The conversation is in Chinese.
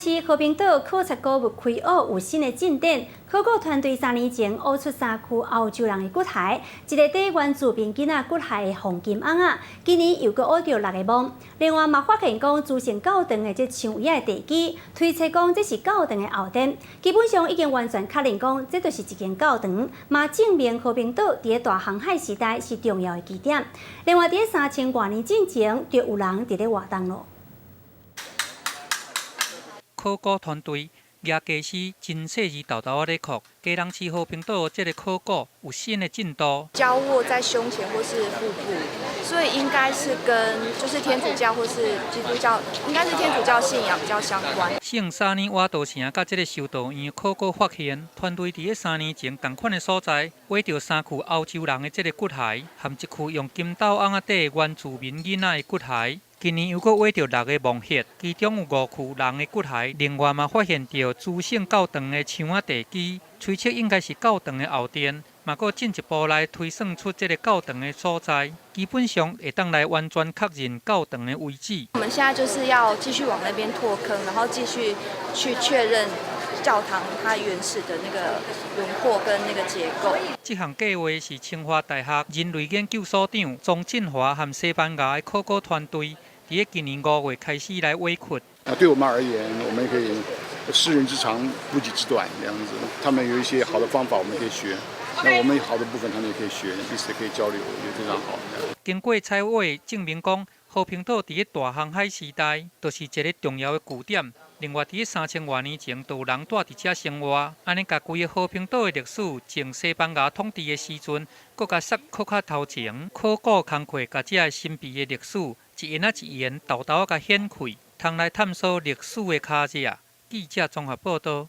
是和平岛考察古物开学有新的进展，考古团队3年前挖出3具欧洲人的骨骸，一个底原住民囡仔骨骸的黄金翁仔，今年又搁挖到6个墓。另外嘛发现讲祖先教堂的这墙叶的地基，推测讲这是教堂的后殿，基本上已经完全确认讲这就是一间教堂，嘛证明和平岛伫大航海时代是重要的基点。另外伫3000多年之前，就有人伫咧活动咯。 考古团队亚家是真细致豆豆咧考，家人市和平岛这个考古有新的进度。交握在胸前或是腹部，所以应该是跟就是天主教或是基督教，应该是天主教信仰比较相关。圣沙尼瓦道城甲这个修道院考古发现，团队伫3年前同款的所在，挖到3具欧洲人的这个骨骸，含1具用金斗瓮仔底原住民囡仔的骨骸。 今年又搁挖到6个墓穴，其中有5具人的骨骸，另外嘛发现到主圣教堂的墙仔地基，推测应该是教堂的后殿，嘛搁进一步来推算出这个教堂的所在，基本上会当来完全确认教堂的位置。我们现在就是要继续往那边拓坑，然后继续去确认教堂它原始的那个轮廓跟那个结构。这项计划是清华大学人类研究所长庄振华和西班牙的考古团队。 伫今年5月开始来挖掘。对我们而言，我们可以世人之长，不己之短这样子。他们有一些好的方法，我们可以学；那我们好的部分，他们也可以学，彼此可以交流，我觉得非常好。经过采挖，证明讲和平岛伫大航海时代，就是一个重要的据点。另外，伫3000多年前，就有人住伫遮生活，安尼甲规个和平岛的历史，从西班牙统治的时阵，搁甲塞搁较头前，考古工课甲遮个神秘的历史。 一言一言，豆豆甲显开，通来探索历史的脚迹。记者综合报道。